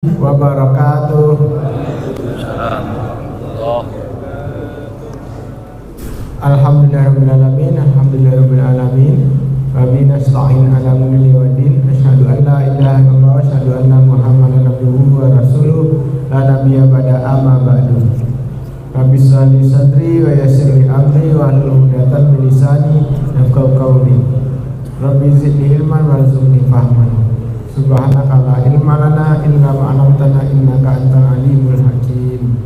wabarakatuh. Alhamdulillahirrahmanirrahim. Alhamdulillahirrahmanirrahim. Rabbi nasta'in ala mulli wa din. Asyhadu an la ilaha illallah wa asyhadu anna muhammadan abduhu wa rasuluh. La nabiyya ba'da amma ba'du. Rabbi shrah sadri wa yassir li amri wa hlul 'uqdatam min lisani yafqahu qawli. Rabbi zidni ilman warzuqni fahman. Subhanaka la ilma lana illa ma 'allamtana innaka antal alimul hakim.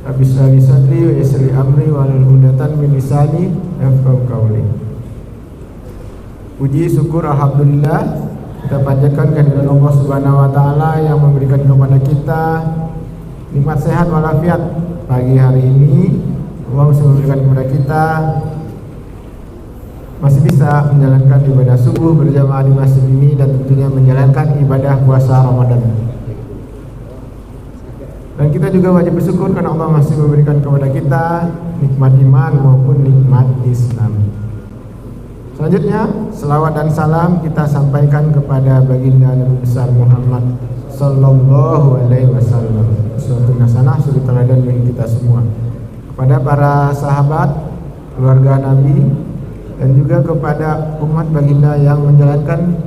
Rabbi shrah li sadri wa yassir li amri wa hlul 'uqdatam min lisani yafqahu qawli. Puji syukur alhamdulillah kita panjatkan kehadirat Allah Subhanahu wa taala yang memberikan kepada kita nikmat sehat walafiat pagi hari ini. Allah masih memberikan kepada kita masih bisa menjalankan ibadah subuh berjamaah di masjid ini dan tentunya menjalankan ibadah puasa Ramadan. Dan kita juga wajib bersyukur karena Allah masih memberikan kepada kita nikmat iman maupun nikmat Islam. Selanjutnya, selawat dan salam kita sampaikan kepada baginda Nabi besar Muhammad sallallahu alaihi wasallam, uswatun hasanah, suri teladan bagi kita semua. Kepada para sahabat, keluarga Nabi, dan juga kepada umat baginda yang menjalankan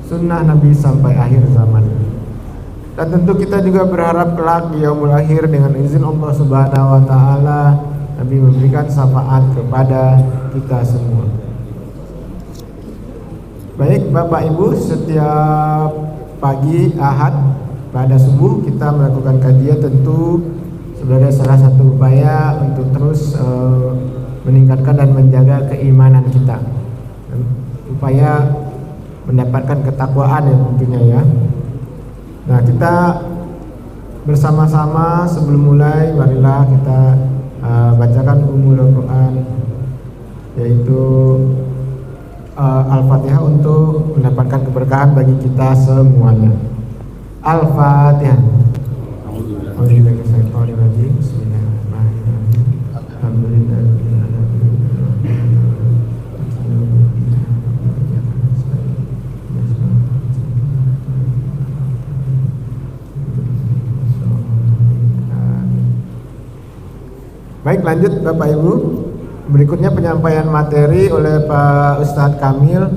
sunnah Nabi sampai akhir zaman. Dan tentu kita juga berharap kelak di yaumul akhir dengan izin Allah Subhanahu wa taala Nabi memberikan syafaat kepada kita semua. Baik Bapak Ibu, setiap pagi Ahad pada subuh kita melakukan kajian tentu sebagai salah satu upaya untuk terus meningkatkan dan menjaga keimanan kita, upaya mendapatkan ketakwaan ya tentunya ya. Nah, kita bersama-sama sebelum mulai marilah kita bacakan Ummul Quran, yaitu Al-Fatihah untuk mendapatkan keberkahan bagi kita semuanya. Al-Fatihah. Bismillahirrahmanirrahim. Baik, lanjut Bapak Ibu. Berikutnya penyampaian materi oleh Pak Ustadz Kamil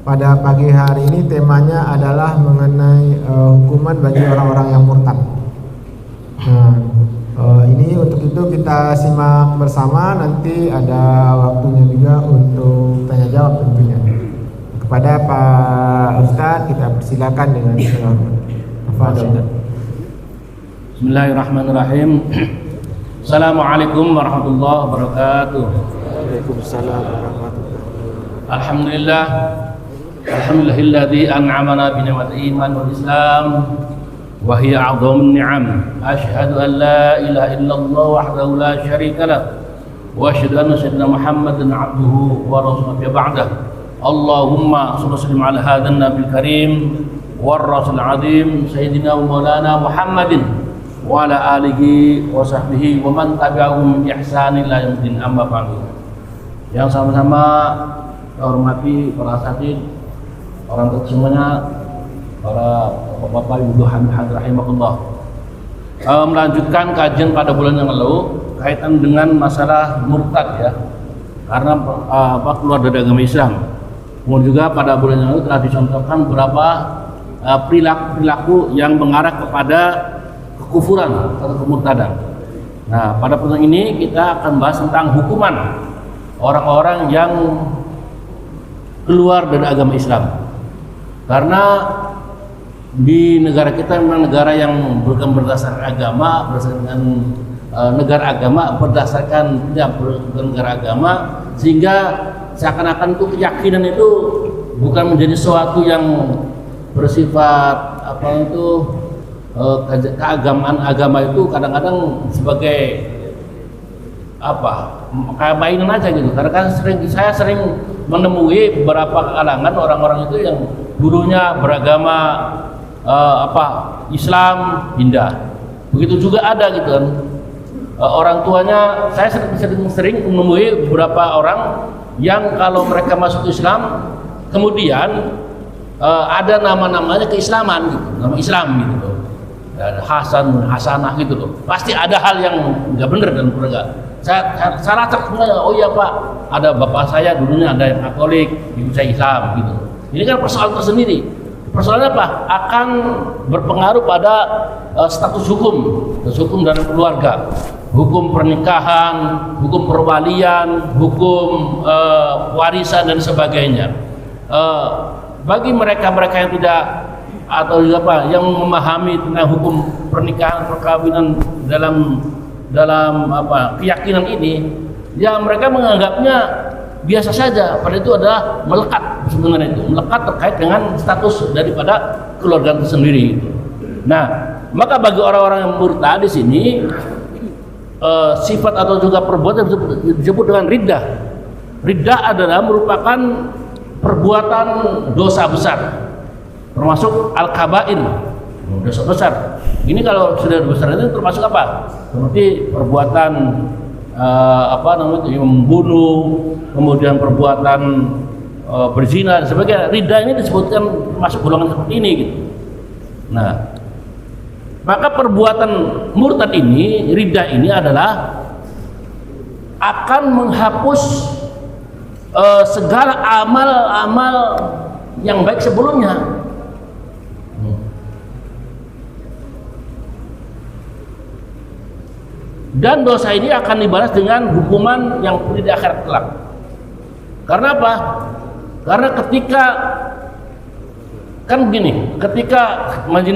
pada pagi hari ini. Temanya adalah mengenai hukuman bagi orang-orang yang murtad. Nah, ini untuk itu kita simak bersama. Nanti ada waktunya juga untuk tanya jawab tentunya. Kepada Pak Ustadz kita persilakan dengan Bismillahirrahmanirrahim. Assalamualaikum warahmatullahi wabarakatuh. Waalaikumsalam warahmatullahi wabarakatuh. Alhamdulillah, alhamdulillahilladzi an'amana bi ni'matil iman wal islam wa hiya 'adhamun ni'am. Asyhadu an la ilaha illallah wahdahu la syarika lah wa asyhadu anna sayyidina Muhammadan 'abduhu wa rasuluhu ba'dah. Allahumma shalli wa sallim ala hadzal nabiyil karim war rasul 'azim sayyidina wa maulana Muhammadin wa ala alihi wa sahbihi wa man tabi'ahum bi ihsanin ila yaumil amma ba'du. Yang sama-sama hormati para asatidz, orang tua semuanya, para bapak-bapak, ibu hadirin rahimakumullah. Melanjutkan kajian pada bulan yang lalu kaitan dengan masalah murtad ya. Karena keluar dari agama Islam. Kemudian juga pada bulan yang lalu telah dicontohkan beberapa perilaku yang mengarah kepada kekufuran atau kemurtadan. Nah, pada pertemuan ini kita akan bahas tentang hukuman orang-orang yang keluar dari agama Islam. Karena di negara kita memang negara yang bukan berdasarkan agama, berdasarkan negara agama, berdasarkan tidak negara agama, sehingga seakan-akan itu keyakinan itu bukan menjadi sesuatu yang bersifat keagamaan. Agama itu kadang-kadang sebagai kayak mainan aja gitu. Karena kan saya sering menemui beberapa kalangan orang-orang itu yang dulunya beragama Islam pindah. Begitu juga ada gitu kan. Orang tuanya, saya sering menemui beberapa orang yang kalau mereka masuk Islam kemudian ada nama-namanya keislaman gitu, nama Islam gitu. Hasanah gitu loh. Pasti ada hal yang nggak benar dalam keluarga. Saya lacak semuanya. Oh iya Pak, ada bapak saya dulunya ada yang Katolik, ibu saya Islam gitu. Ini kan persoalan tersendiri. Persoalannya apa? Akan berpengaruh pada status hukum dalam keluarga, hukum pernikahan, hukum perwalian, hukum warisan dan sebagainya. Bagi mereka-mereka yang tidak atau apa yang memahami tentang hukum pernikahan perkawinan dalam apa keyakinan ini, ya mereka menganggapnya biasa saja. Pada itu adalah melekat, sebenarnya itu melekat terkait dengan status daripada keluarga itu sendiri. Nah, maka bagi orang-orang yang murtad di sini sifat atau juga perbuatan disebut dengan riddah. Riddah adalah merupakan perbuatan dosa besar, termasuk al-kabair, dosa besar. Ini kalau sudah besar itu termasuk apa? Seperti perbuatan membunuh, kemudian perbuatan berzina dan sebagainya. Ridha ini disebutkan masuk golongan seperti ini gitu. Nah, maka perbuatan murtad ini, ridha ini adalah akan menghapus segala amal-amal yang baik sebelumnya. Dan dosa ini akan dibalas dengan hukuman yang pedih di akhirat kelak. Karena apa? Karena ketika kan begini, ketika menjadi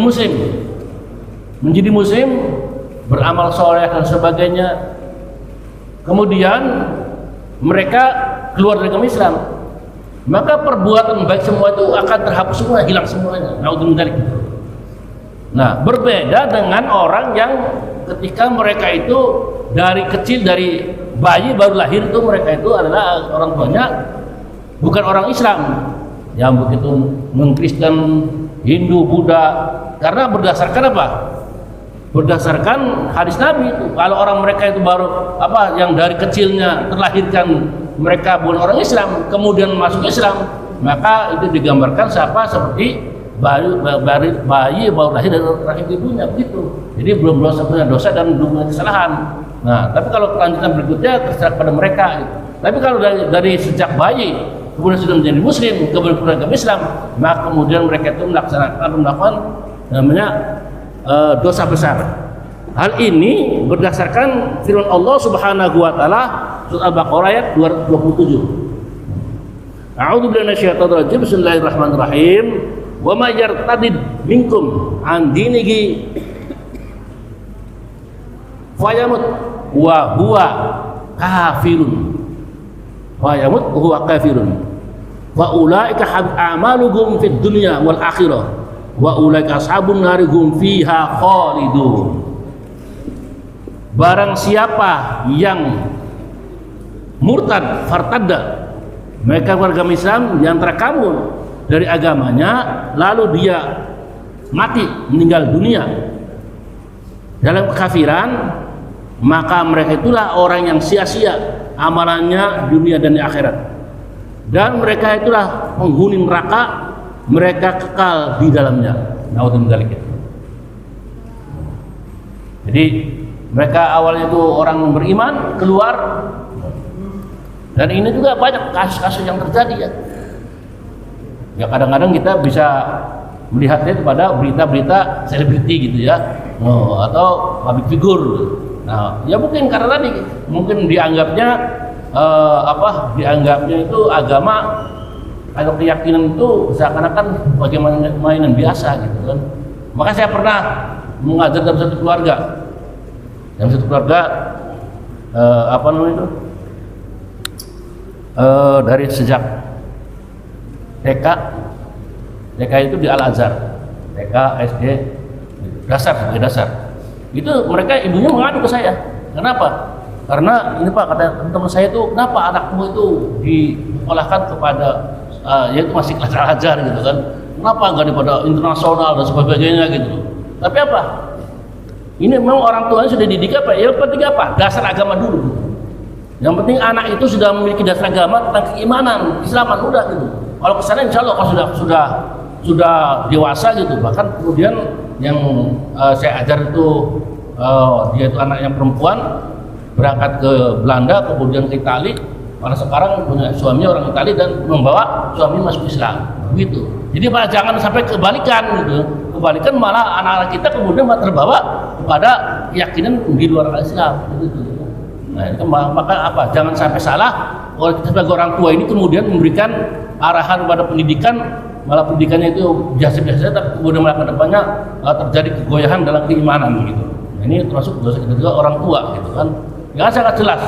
muslim, beramal soleh dan sebagainya, kemudian mereka keluar dari agama Islam, maka perbuatan baik semua itu akan terhapus semua, hilang semuanya. Nah, berbeda dengan orang yang ketika mereka itu dari kecil, dari bayi baru lahir itu mereka itu adalah orang tuanya bukan orang Islam, yang begitu mengkristen, Hindu, Buddha. Karena berdasarkan apa? Berdasarkan hadis Nabi itu, kalau orang mereka itu baru apa yang dari kecilnya terlahirkan mereka bukan orang Islam, kemudian masuk Islam, maka itu digambarkan siapa seperti bayi baru lahir dari rahim ibunya, begitu. Jadi belum punya dosa dan belum punya kesalahan. Nah, tapi kalau kelanjutan berikutnya terserah pada mereka. Tapi kalau dari sejak bayi kemudian sudah menjadi muslim, kemudian beragama Islam, maka kemudian mereka itu melakukan namanya dosa besar. Hal ini berdasarkan firman Allah Subhanahu wa taala surah Al-Baqarah ayat 227. A'udzu billahi minasyaitonir rajim. Bismillahirrahmanirrahim. Wa may yartadid minkum an dinihi fayamut wa huwa kafirun. Fayamut huwa kafirun. Wa ulaika a'maluhum fid dunya wal akhirah. Wa ulaika ashabun nari hum fiha khalidun. Barang siapa yang murtad, fartadda, mereka warga Islam di antara kamu dari agamanya, lalu dia mati, meninggal dunia dalam kekafiran, maka mereka itulah orang yang sia-sia amalannya dunia dan di akhirat, dan mereka itulah penghuni neraka, mereka kekal di dalamnya. Naudzubillah. Jadi mereka awalnya itu orang beriman keluar, dan ini juga banyak kasus-kasus yang terjadi ya. Ya kadang-kadang kita bisa melihatnya pada berita-berita selebriti gitu ya, atau public figure. Nah, ya mungkin karena tadi mungkin dianggapnya dianggapnya itu agama atau keyakinan itu seakan-akan bagaimana mainan biasa gitu kan. Maka saya pernah mengajar dalam satu keluarga, dari sejak TK itu di Al-Azhar, TK, SD, dasar. Itu mereka ibunya mengadu ke saya. Kenapa? Karena ini Pak, kata teman saya itu, kenapa anakmu itu diolahkan kepada yaitu masih kelas Al-Azhar gitu kan? Kenapa nggak daripada internasional dan sebagainya gitu? Tapi apa? Ini memang orang tuanya sudah dididik apa? Yang penting apa? Dasar agama dulu. Yang penting anak itu sudah memiliki dasar agama tentang keimanan, Islaman, udah gitu. Kalau kesana insya Allah kalau sudah dewasa gitu, bahkan kemudian yang saya ajar itu dia itu anak yang perempuan, berangkat ke Belanda, kemudian ke Itali. Karena sekarang punya suami orang Itali dan membawa suami masuk Islam, begitu. Jadi malah jangan sampai kebalikan gitu. Kebalikan malah anak-anak kita kemudian malah terbawa kepada keyakinan di luar Islam, gitu. Nah, itu maka apa? Jangan sampai salah. Kalau kita sebagai orang tua ini kemudian memberikan arahan pada pendidikan, malah pendidikannya itu biasa-biasa, tapi kemudian malah kedepannya terjadi kegoyahan dalam keimanan, gitu. Nah, ini termasuk dosa kita juga orang tua, gitu kan? Yang sangat jelas.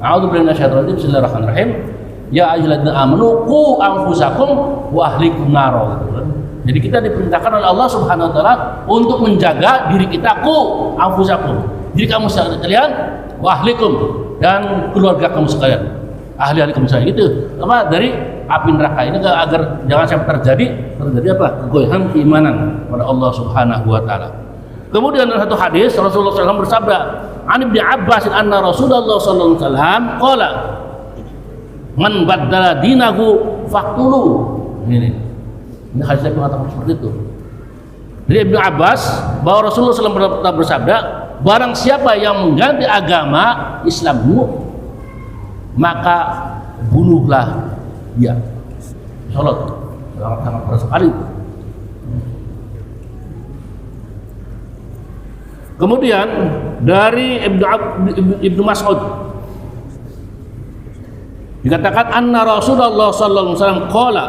A'udzubillahi minasyaitonir rajim. Bismillahirrahmanirrahim. Ya ayyuhalladzina amanu qu anfusakum wa ahlikum nar. Jadi kita diperintahkan oleh Allah Subhanahu wa taala untuk menjaga diri kita, qu anfusakum. Diri kamu sekalian, wa ahlikum, dan keluarga kamu sekalian. Ahli-ahli kamu sekalian itu apa? Dari api neraka ini agar jangan sampai terjadi apa? Kegoyahan keimanan kepada Allah Subhanahu wa taala. Kemudian dalam satu hadis Rasulullah SAW bersabda, "An Ibnu Abbas anna Rasulullah sallallahu alaihi wasallam qala, man baddala dinahu faqtulu." Ini hadis yang mengatakan seperti itu. Dari Ibnu Abbas bahwa Rasulullah SAW bersabda, barang siapa yang mengganti agama Islammu, maka bunuhlah dia. Salat sangat keras sekali. Kemudian dari Ibnu Mas'ud dikatakan anna Rasulullah sallallahu alaihi wasallam qala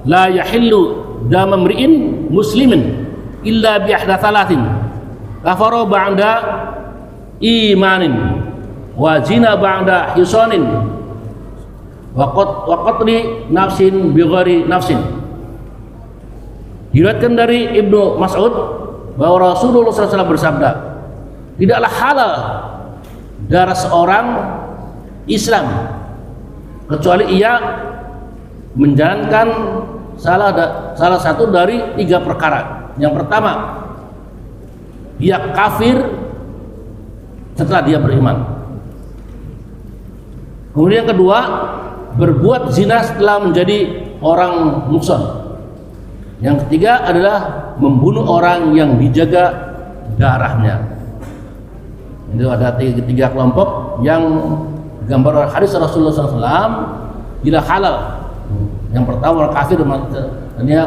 la yahillu damu imri'in muslimin illa bi ihdatsalathin kafara ba'da imanin wa zina ba'da hisanin wa qatli nafsin bi ghairi nafsin. Diriwayatkan dari Ibnu Mas'ud bahwa Rasulullah SAW bersabda, tidaklah halal darah seorang Islam kecuali ia menjalankan salah satu dari 3 perkara. Yang pertama, dia kafir setelah dia beriman. Kemudian yang kedua, berbuat zina setelah menjadi orang muhsan. Yang ketiga adalah membunuh orang yang dijaga darahnya. Itu ada 3 kelompok yang gambar oleh hadis Rasulullah SAW tidak halal. Yang pertama orang kafir, dan dia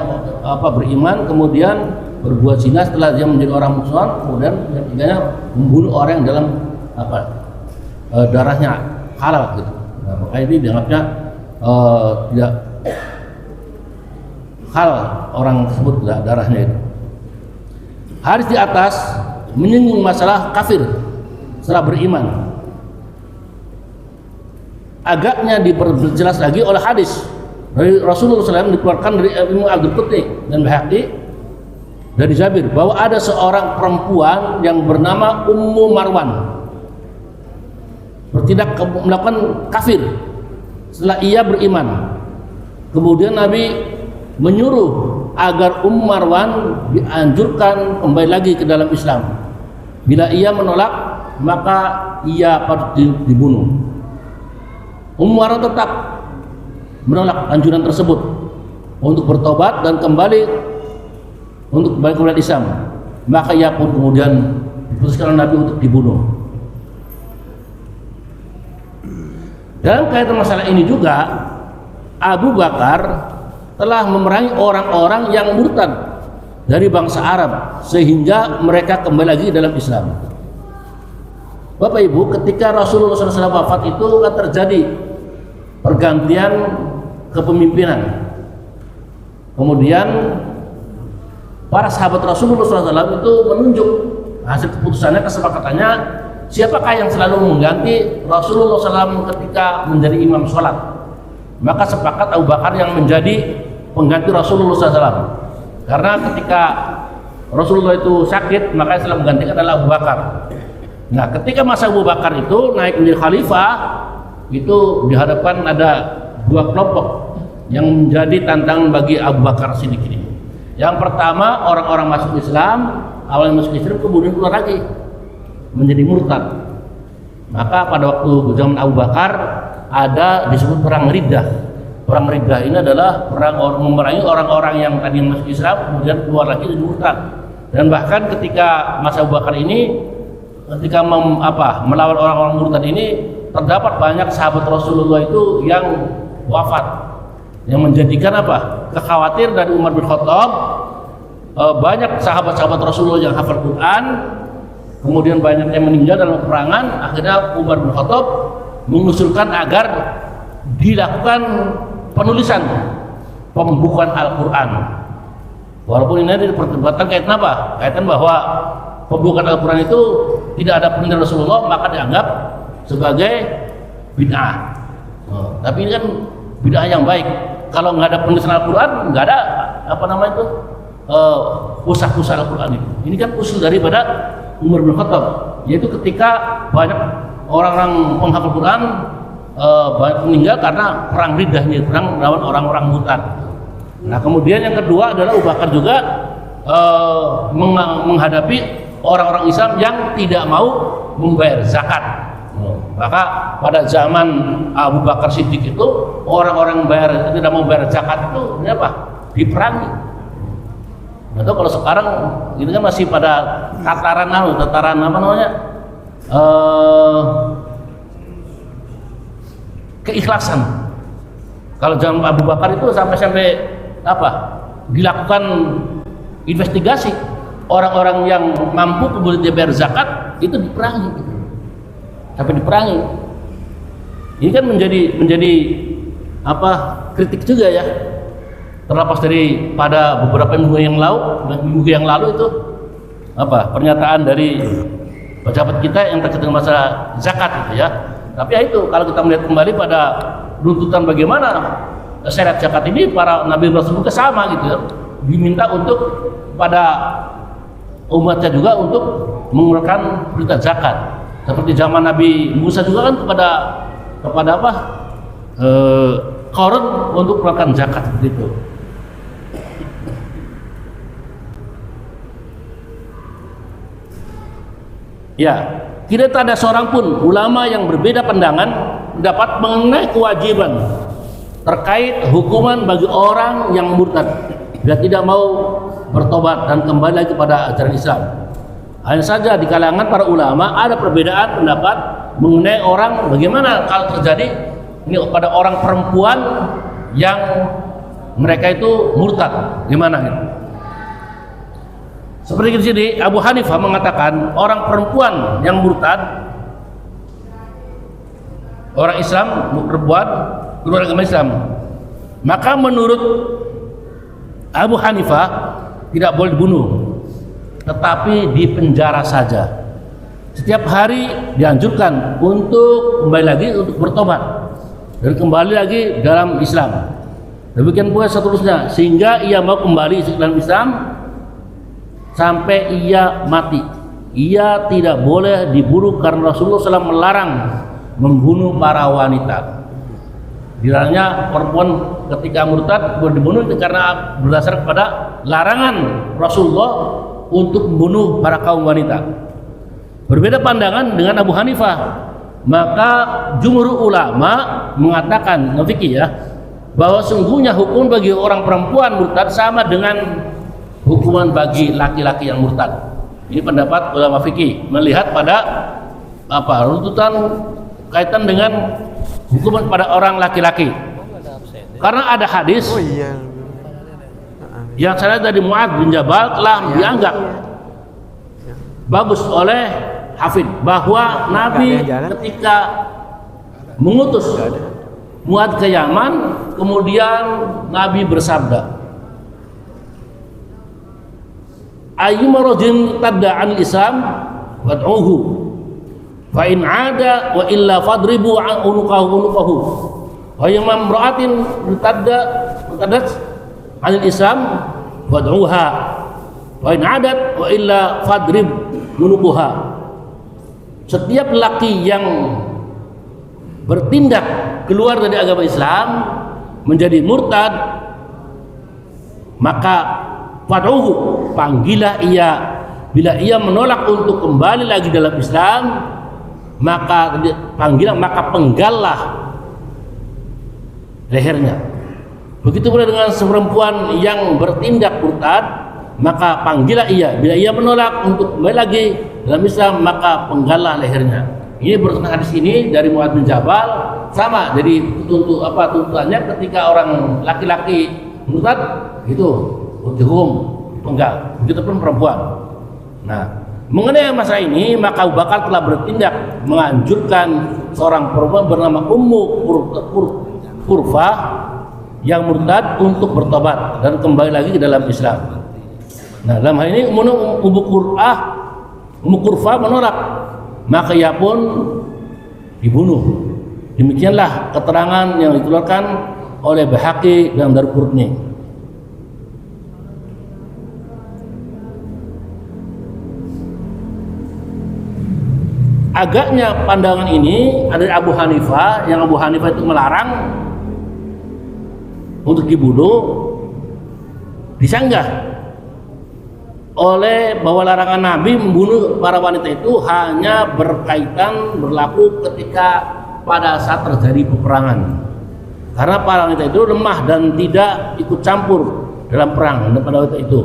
beriman, kemudian berbuat zina setelah dia menjadi orang muhsan, kemudian yang ketiganya membunuh orang yang dalam darahnya halal, gitu. Nah, makanya ini dianggapnya tidak hal orang tersebut darahnya itu. Hadis di atas menyinggung masalah kafir setelah beriman. Agaknya diperjelas lagi oleh hadis dari Rasulullah SAW dikeluarkan dari Imam Al-Qurtubi dan Baihaqi dari Jabir bahwa ada seorang perempuan yang bernama Ummu Marwan bertindak melakukan kafir setelah ia beriman. Kemudian Nabi menyuruh agar Marwan dianjurkan kembali lagi ke dalam Islam. Bila ia menolak, maka ia patut dibunuh. Marwan tetap menolak anjuran tersebut untuk bertobat dan kembali ke Islam. Maka ia pun kemudian diputuskan oleh Nabi untuk dibunuh. Dalam kaitan masalah ini juga, Abu Bakar telah memerangi orang-orang yang murtad dari bangsa Arab sehingga mereka kembali lagi dalam Islam. Bapak Ibu, ketika Rasulullah SAW wafat itu kan terjadi pergantian kepemimpinan. Kemudian para sahabat Rasulullah SAW itu menunjuk hasil keputusannya, kesepakatannya, siapakah yang selalu mengganti Rasulullah SAW ketika menjadi imam sholat. Maka sepakat Abu Bakar yang menjadi pengganti Rasulullah SAW. Karena ketika Rasulullah itu sakit, maka yang selalu menggantikan adalah Abu Bakar. Nah, ketika masa Abu Bakar itu naik menjadi khalifah, itu dihadapkan ada 2 kelompok yang menjadi tantangan bagi Abu Bakar Siddiq ini. Yang pertama, orang-orang masuk Islam, awalnya masuk Islam kemudian keluar lagi menjadi murtad. Maka pada waktu zaman Abu Bakar ada disebut perang Riddah. Perang Riddah ini adalah perang memerangi orang-orang yang tadi masuk Islam kemudian keluar lagi dari murtad. Dan bahkan ketika masa Abu Bakar ini, ketika melawan orang-orang murtad ini, terdapat banyak sahabat Rasulullah itu yang wafat, yang menjadikan kekhawatiran dari Umar bin Khattab. Banyak sahabat-sahabat Rasulullah yang hafal Quran, kemudian banyak yang meninggal dalam peperangan. Akhirnya Umar bin Khattab mengusulkan agar dilakukan penulisan pembukuan Al-Quran. Walaupun ini diperdebatkan kaitan bahwa pembukuan Al-Quran itu tidak ada peninggalan Rasulullah, maka dianggap sebagai bid'ah. Tapi ini kan bid'ah yang baik. Kalau nggak ada penulisan Al-Quran, nggak ada pusat-pusat Al-Quran itu. Ini kan usul daripada Umar bin Khattab, yaitu ketika banyak orang-orang penghafal Quran banyak meninggal karena perang riddahnya, perang melawan orang-orang murtad. Nah, kemudian yang kedua adalah Abu Bakar juga menghadapi orang-orang Islam yang tidak mau membayar zakat. Maka pada zaman Abu Bakar Siddiq itu orang-orang tidak mau bayar zakat itu diperangi. Atau kalau sekarang ini kan masih pada tataran keikhlasan. Kalau zaman Abu Bakar itu sampai dilakukan investigasi, orang-orang yang mampu kemudian bayar zakat itu diperangi, sampai diperangi. Ini kan menjadi kritik juga ya. Terlepas dari pada beberapa minggu yang lalu itu pernyataan dari pejabat kita yang terkait dengan masalah zakat gitu ya. Tapi ya itu, kalau kita melihat kembali pada runtutan bagaimana syariat zakat ini, para nabi rasul juga sama gitu ya. Diminta untuk pada umatnya juga untuk mengeluarkan perintah zakat. Seperti zaman Nabi Musa juga kan kepada Qarun untuk mengeluarkan zakat seperti itu. Ya, tidak ada seorang pun ulama yang berbeda pandangan dapat mengenai kewajiban terkait hukuman bagi orang yang murtad bila tidak mau bertobat dan kembali lagi kepada ajaran Islam. Hanya saja di kalangan para ulama ada perbedaan pendapat mengenai orang bagaimana kalau terjadi ini pada orang perempuan yang mereka itu murtad, gimana gitu. Seperti di sini Abu Hanifah mengatakan orang perempuan yang murtad, orang Islam perempuan keluar agama Islam, maka menurut Abu Hanifah tidak boleh dibunuh, tetapi dipenjara saja. Setiap hari dianjurkan untuk kembali lagi untuk bertobat dan kembali lagi dalam Islam. Demikian pula seterusnya sehingga ia mau kembali dalam Islam sampai ia mati. Ia tidak boleh dibunuh karena Rasulullah SAW melarang membunuh para wanita. Dilarangnya perempuan ketika murtad boleh dibunuh karena berdasar kepada larangan Rasulullah untuk membunuh para kaum wanita. Berbeda pandangan dengan Abu Hanifah, maka jumhur ulama mengatakan fikih ya, bahwa sungguhnya hukum bagi orang perempuan murtad sama dengan hukuman bagi laki-laki yang murtad. Ini pendapat ulama fikih melihat pada runtutan kaitan dengan hukuman pada orang laki-laki. Karena ada hadis yang saya dari Mu'adz bin Jabal telah dianggap bagus oleh Hafidz bahwa Nabi ketika mengutus Mu'adz ke Yaman, kemudian Nabi bersabda, ayyuma rajulin tadda 'anil Islam wad'uhu fa in 'ada wa illa fadribu 'an unuqahu wa ayyuma imra'atin taddat 'anil Islam wad'uha wa in 'adat wa illa fadrib unuqaha. Setiap lelaki yang bertindak keluar dari agama Islam menjadi murtad, maka fad'uhu, panggillah ia. Bila ia menolak untuk kembali lagi dalam Islam, maka penggallah lehernya. Begitu pula dengan perempuan yang bertindak murtad, maka panggillah ia. Bila ia menolak untuk kembali lagi dalam Islam, maka penggallah lehernya. Ini berdasarkan hadis ini dari Mu'adz bin Jabal, sama. Jadi tuntutannya ketika orang laki-laki murtad itu dihukum penggal, begitupun perempuan. Nah, mengenai masalah ini, maka Abu Bakar telah bertindak menganjurkan seorang perempuan bernama Ummu Qurfah yang murtad untuk bertobat dan kembali lagi ke dalam Islam. Nah, dalam hal ini Ummu Qurfah menolak, maka ia pun dibunuh. Demikianlah keterangan yang dikeluarkan oleh Baihaqi dan Daraqutni. Agaknya pandangan ini ada Abu Hanifah, yang Abu Hanifah itu melarang untuk dibunuh, disanggah oleh bahwa larangan Nabi membunuh para wanita itu hanya berlaku ketika pada saat terjadi peperangan, karena para wanita itu lemah dan tidak ikut campur dalam perang pada waktu itu.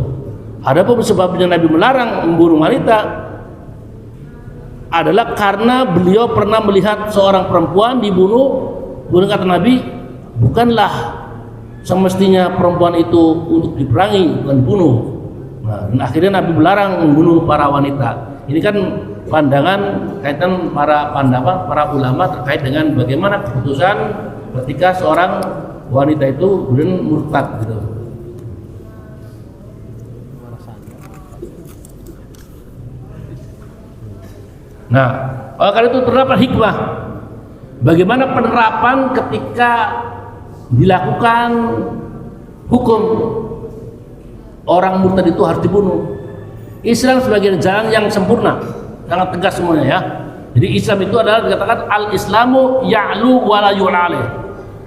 Adapun sebabnya Nabi melarang membunuh wanita adalah karena beliau pernah melihat seorang perempuan dibunuh. Kemudian kata Nabi, bukanlah semestinya perempuan itu untuk diperangi, bukan dibunuh. Nah, dan akhirnya Nabi melarang membunuh para wanita. Ini kan pandangan kaitan para ulama terkait dengan bagaimana keputusan ketika seorang wanita itu kemudian murtad gitu. Nah, oleh karena itu terdapat hikmah bagaimana penerapan ketika dilakukan hukum orang murtad itu harus dibunuh. Islam sebagai jalan yang sempurna, sangat tegas semuanya ya. Jadi Islam itu adalah dikatakan al-Islamu ya'lu wa la yu'la alaih.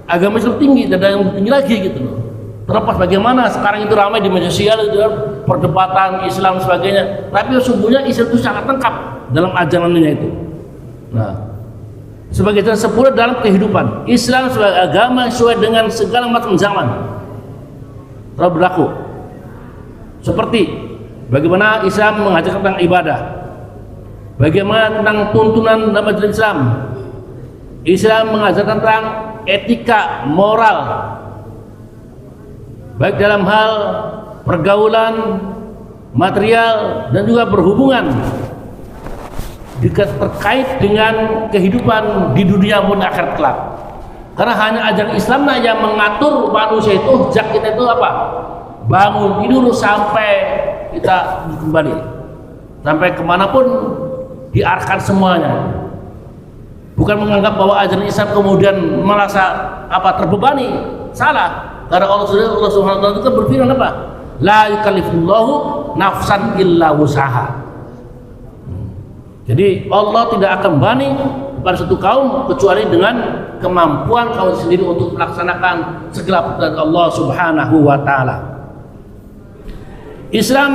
Agama Islam tinggi, tidak ada yang tinggi lagi gitu loh. Terlepas bagaimana sekarang itu ramai di media sosial itu perdebatan Islam sebagainya, tapi sesungguhnya Islam itu sangat lengkap dalam ajarannya itu. Nah, sebagai jalan sempurna dalam kehidupan, Islam sebagai agama sesuai dengan segala macam zaman telah berlaku. Seperti bagaimana Islam mengajarkan tentang ibadah, bagaimana tentang tuntunan dalam ajaran Islam. Islam mengajarkan tentang etika moral, baik dalam hal pergaulan, material, dan juga berhubungan terkait dengan kehidupan di dunia maupun akhirat kelak. Karena hanya ajaran Islam yang mengatur manusia itu, sejak kita itu apa? Bangun tidur sampai kita kembali, sampai kemanapun diarahkan semuanya. Bukan menganggap bahwa ajaran Islam kemudian merasa terbebani, salah. Karena Allah Subhanahu wa taala itu berfirman apa? La yukallifullahu nafsan illa wusaha. Jadi Allah tidak akan bani pada satu kaum kecuali dengan kemampuan kaum sendiri untuk melaksanakan segala perintah Allah Subhanahu wa taala. Islam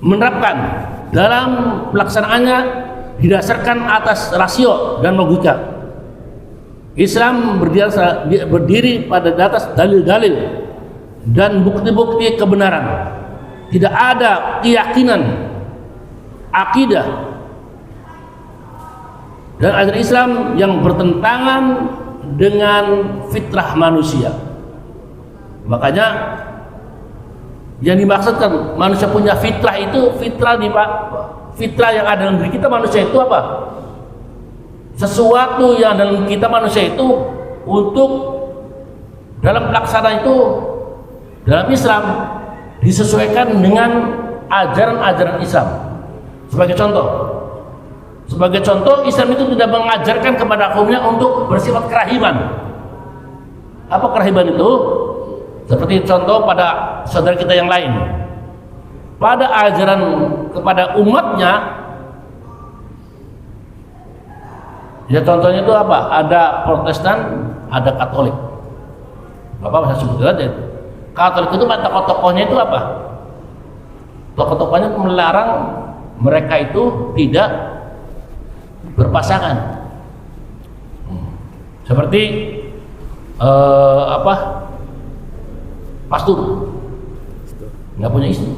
menerapkan dalam pelaksanaannya didasarkan atas rasio dan logika. Islam berdiri pada atas dalil-dalil dan bukti-bukti kebenaran. Tidak ada keyakinan, akidah dan ajaran Islam yang bertentangan dengan fitrah manusia. Makanya yang dimaksudkan manusia punya fitrah itu fitrah yang ada dalam diri kita manusia itu apa? Sesuatu yang dalam kita manusia itu untuk dalam pelaksanaan itu dalam Islam disesuaikan dengan ajaran-ajaran Islam. Sebagai contoh, Islam itu tidak mengajarkan kepada kaumnya untuk bersifat kerahiban. Apa kerahiban itu? Seperti contoh pada saudara kita yang lain. Pada ajaran kepada umatnya, ya contohnya itu apa? Ada Protestan, ada Katolik. Bapak bisa sebut aja itu. Katolik itu tokoh-tokohnya itu apa? Tokoh-tokohnya melarang mereka itu tidak berpasangan. Seperti pastor. nggak punya istri.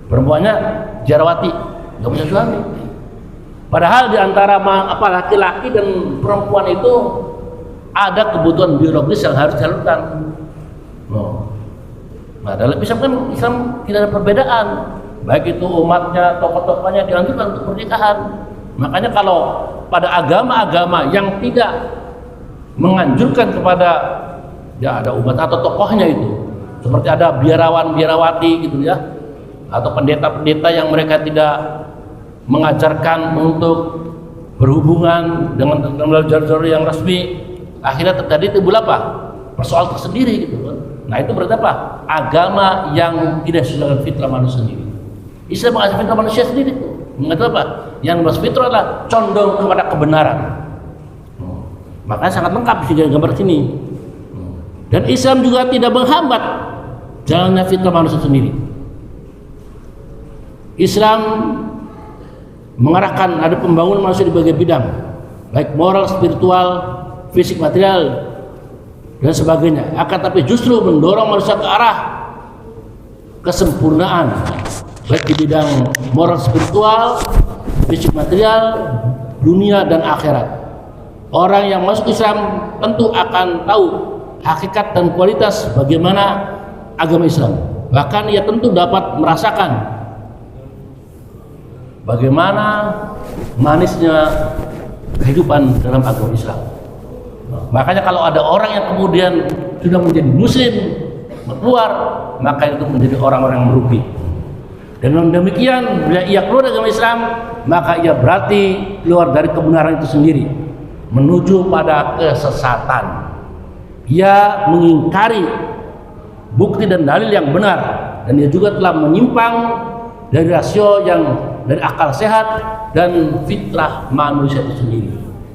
Perempuannya jarawati, nggak punya suami. Padahal di antara laki-laki dan perempuan itu ada kebutuhan biologis yang harus disalurkan. Nah, dalam Islam kan tidak ada perbedaan. Baik itu umatnya, tokoh-tokohnya dianjurkan untuk pernikahan. Makanya kalau pada agama-agama yang tidak menganjurkan kepada ya ada umat atau tokohnya itu, seperti ada biarawan-biarawati gitu ya, atau pendeta-pendeta yang mereka tidak mengajarkan untuk berhubungan dengan jalur-jalur yang resmi, akhirnya terjadi timbul apa? Persoalan tersendiri gitu kan. Nah itu berarti apa? Agama yang tidak sesuai dengan fitrah manusia sendiri. Islam mengajar fitrah manusia sendiri tuh. Mengatakan apa? Yang mas fitrah adalah condong kepada kebenaran. Makanya sangat lengkap sih gambar sini. Dan Islam juga tidak menghambat jalannya fitrah manusia sendiri. Islam mengarahkan ada pembangunan manusia di berbagai bidang, baik moral, spiritual, fisik, material, dan sebagainya. Akan tapi justru mendorong manusia ke arah kesempurnaan, baik di bidang moral, spiritual, fisik, material, dunia dan akhirat. Orang yang masuk Islam tentu akan tahu hakikat dan kualitas bagaimana agama Islam. Bahkan ia tentu dapat merasakan bagaimana manisnya kehidupan dalam agama Islam. Makanya kalau ada orang yang kemudian sudah menjadi muslim keluar, maka itu menjadi orang-orang yang merugi. Dan dengan demikian bila ia keluar dari agama Islam, maka ia berarti keluar dari kebenaran itu sendiri menuju pada kesesatan. Ia mengingkari bukti dan dalil yang benar, dan ia juga telah menyimpang dari rasio yang dari akal sehat dan fitrah manusia itu sendiri.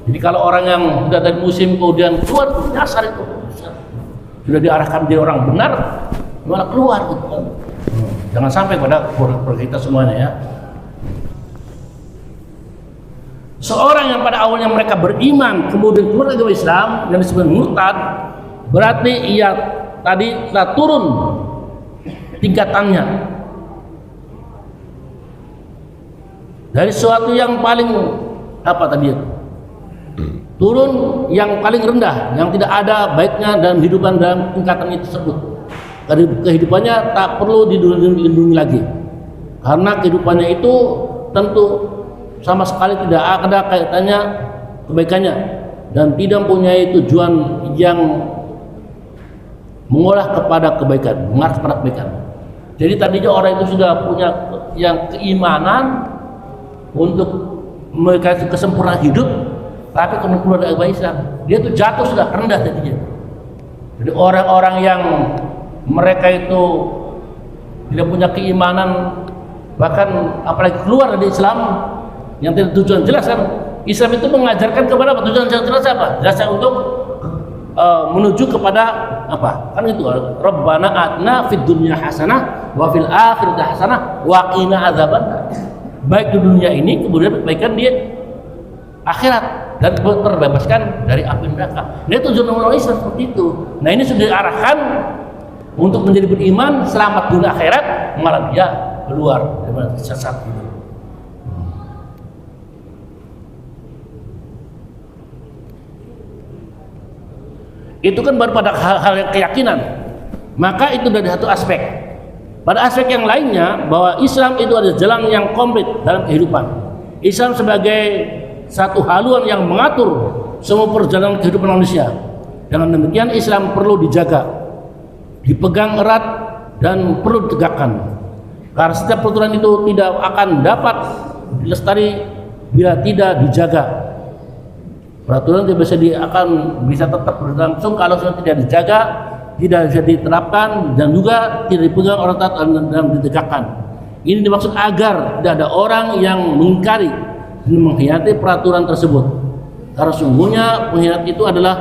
Jadi kalau orang yang sudah dari musim kemudian keluar nyasar itu sudah diarahkan jadi orang benar, malah keluar gitu kan. Jangan sampai pada kita semuanya ya. Seorang yang pada awalnya mereka beriman kemudian keluar dari agama Islam yang disebut murtad, berarti ia tadi telah turun tingkatannya dari sesuatu yang paling apa tadi itu? Turun yang paling rendah, yang tidak ada baiknya dalam kehidupan dalam tingkatan itu tersebut. Kehidupannya tak perlu dilindungi lagi, karena kehidupannya itu tentu sama sekali tidak ada kaitannya kebaikannya dan tidak mempunyai tujuan yang mengolah kepada kebaikan, mengarah kepada kebaikan. Jadi tadinya orang itu sudah punya yang keimanan untuk mereka kesempurnaan hidup, tapi kemudian keluar dari agama Islam, dia itu jatuh sudah rendah tadinya. Jadi orang-orang yang mereka itu tidak punya keimanan, bahkan apalagi keluar dari Islam yang tidak tujuan jelas kan. Islam itu mengajarkan kepada apa? Tujuan jelas apa? Jelasnya untuk menuju kepada apa? Kan itu Rabbana atina fid dunya hasanah wa fil akhirati hasanah wa qina adzabannar. Baik di dunia ini kemudian perbaikan di akhirat dan terbebaskan dari api neraka. Nah itu tujuan orang Islam seperti itu. Nah ini sudah diarahkan untuk menjadi beriman selamat dunia akhirat, malah dia keluar dari sesat itu. Itu kan baru pada hal-hal yang keyakinan. Maka itu dari satu aspek. Pada aspek yang lainnya, bahwa Islam itu ada jalan yang komplit dalam kehidupan. Islam sebagai satu haluan yang mengatur semua perjalanan kehidupan manusia. Dengan demikian Islam perlu dijaga, dipegang erat dan perlu ditegakkan. Karena setiap peraturan itu tidak akan dapat lestari bila tidak dijaga. Peraturan tidak bisa tetap berlangsung kalau sudah tidak dijaga, tidak bisa diterapkan, dan juga tidak dipegang orang taat dan ditegakkan. Ini dimaksud agar tidak ada orang yang mengingkari dan mengkhianati peraturan tersebut. Karena sungguhnya pengkhianat itu adalah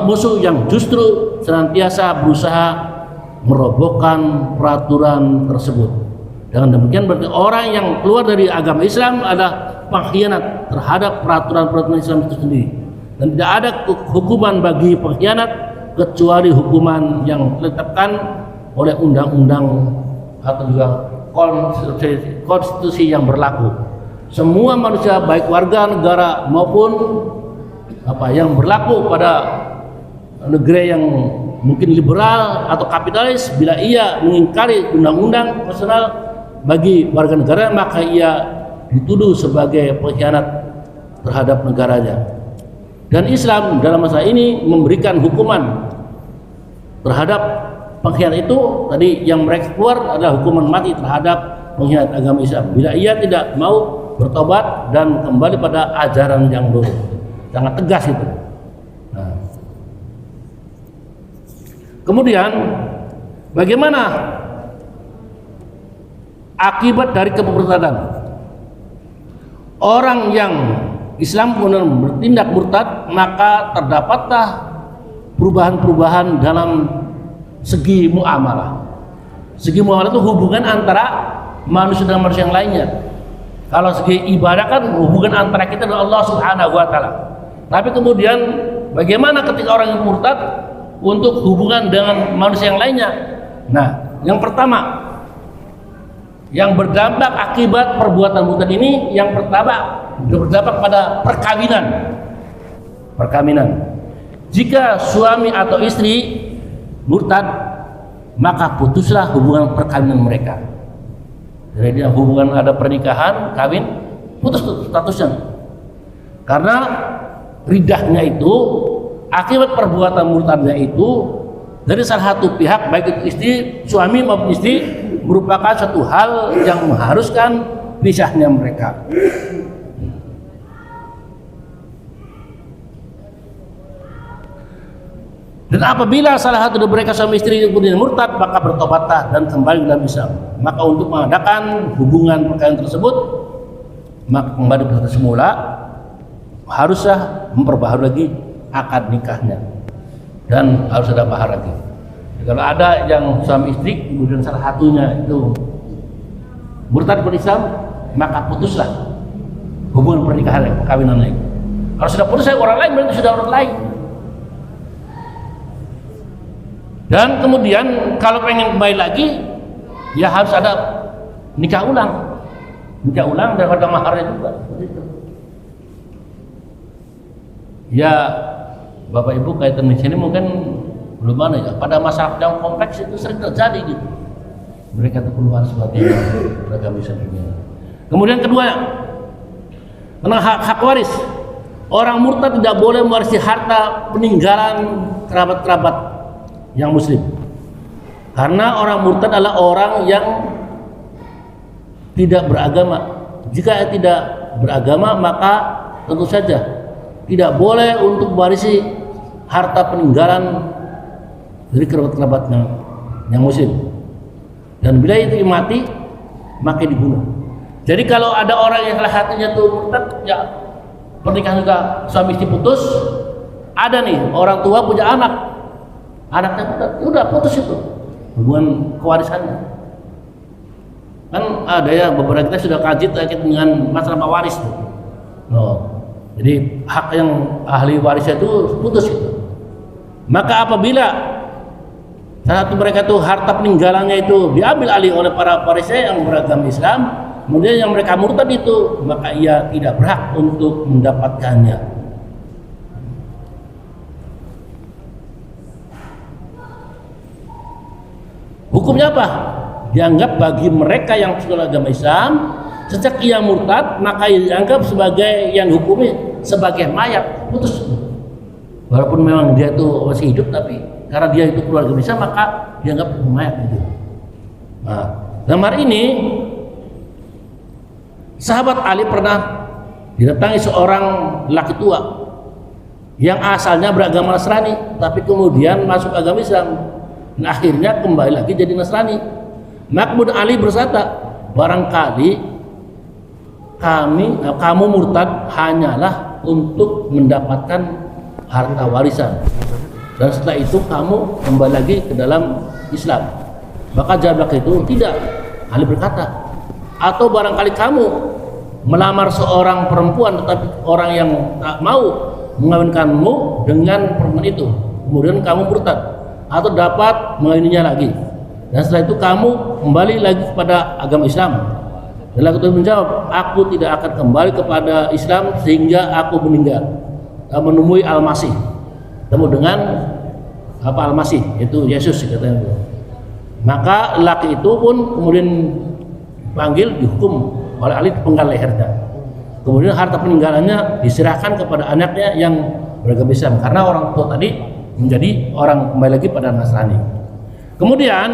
musuh yang justru senantiasa berusaha merobohkan peraturan tersebut. Dengan demikian berarti orang yang keluar dari agama Islam adalah pengkhianat terhadap peraturan-peraturan Islam itu sendiri, dan tidak ada hukuman bagi pengkhianat kecuali hukuman yang ditetapkan oleh undang-undang atau juga konstitusi yang berlaku. Semua manusia baik warga negara maupun yang berlaku pada negeri yang mungkin liberal atau kapitalis, bila ia mengingkari undang-undang nasional bagi warga negara, maka ia dituduh sebagai pengkhianat terhadap negaranya. Dan Islam dalam masalah ini memberikan hukuman terhadap pengkhianat itu. Tadi yang mereka keluar adalah hukuman mati terhadap pengkhianat agama Islam bila ia tidak mau bertobat dan kembali pada ajaran yang dulu. Sangat tegas itu. Nah. Kemudian bagaimana akibat dari kemurtadan? Orang yang Islam kemudian bertindak murtad, maka terdapatlah perubahan-perubahan dalam segi muamalah. Segi muamalah itu hubungan antara manusia dengan manusia yang lainnya. Kalau segi ibadah kan hubungan antara kita dengan Allah Subhanahu wa taala. Tapi kemudian bagaimana ketika orang yang murtad untuk hubungan dengan manusia yang lainnya? Nah, yang pertama yang berdampak akibat perbuatan murtad ini, yang pertama berdampak pada perkawinan. Jika suami atau istri murtad, maka putuslah hubungan perkawinan mereka. Jadi hubungan ada pernikahan, kawin, putus statusnya. Karena ridahnya itu, akibat perbuatan murtadnya itu dari salah satu pihak, baik itu istri, suami maupun istri, merupakan satu hal yang mengharuskan pisahnya mereka. Dan apabila salah satu dari mereka suami istri kemudian murtad, maka bertobatlah dan kembali dalam Islam. Maka untuk mengadakan hubungan perkawinan tersebut, maka kembali seperti semula, haruslah memperbaharui lagi akad nikahnya dan harus ada mahar lagi. Kalau ada yang suami istri kemudian salah satunya itu murtad dari Islam, maka putuslah hubungan pernikahan perkawinan itu. Kalau sudah putus orang lain, berarti sudah orang lain. Dan kemudian kalau pengen kembali lagi, ya harus ada nikah ulang dan ada maharnya juga. Ya Bapak Ibu, kaitan di sini mungkin belum ada ya. Pada masyarakat yang kompleks itu sering terjadi gitu. Mereka itu keluar sebagai beragama Islam. Kemudian kedua, tentang hak waris. Orang murtad tidak boleh mewarisi harta peninggalan kerabat-kerabat yang muslim. Karena orang murtad adalah orang yang tidak beragama. Jika tidak beragama, maka tentu saja tidak boleh untuk mewarisi harta peninggalan dari kerabat-kerabatnya yang muslim. Dan bila itu mati, maka dibunuh. Jadi kalau ada orang yang salah satunya tuh murtad, ya pernikahan juga suami istri putus, ada nih orang tua punya anaknya murtad, udah putus itu hubungan kewarisannya. Kan ada ya beberapa kita sudah kaji terkait dengan masalah waris tuh. Jadi hak yang ahli warisnya itu putus itu. Maka apabila salah satu mereka itu harta peninggalannya itu diambil alih oleh para warisnya yang beragama Islam, kemudian yang mereka murtad itu, maka ia tidak berhak untuk mendapatkannya. Hukumnya apa? Dianggap bagi mereka yang sudah agama Islam, sejak ia murtad, maka ia dianggap sebagai yang hukumnya sebagai mayat, putus. Walaupun memang dia itu masih hidup, tapi karena dia itu keluarga Islam, maka dianggap mayat gitu. Nah, dalam hari ini sahabat Ali pernah didatangi seorang laki tua yang asalnya beragama Nasrani, tapi kemudian masuk agama Islam. Nah, akhirnya kembali lagi jadi Nasrani. Maka kemudian Ali bersabda, barangkali kamu murtad hanyalah untuk mendapatkan harta warisan, dan setelah itu kamu kembali lagi ke dalam Islam. Maka jawab itu tidak. Ali berkata, atau barangkali kamu melamar seorang perempuan tetapi orang yang tak mau mengawinkanmu dengan perempuan itu, kemudian kamu murtad, atau dapat mengawininya lagi. dan setelah itu kamu kembali lagi kepada agama Islam. Dan Lakutul menjawab, aku tidak akan kembali kepada Islam sehingga aku meninggal, menemui Al-Masih, temu dengan Al-Masih, yaitu Yesus katanya. Maka laki itu pun kemudian panggil, dihukum oleh ahli penggal lehernya. Kemudian harta peninggalannya diserahkan kepada anaknya yang beragama Islam, karena orang tua tadi menjadi orang kembali lagi pada Nasrani. Kemudian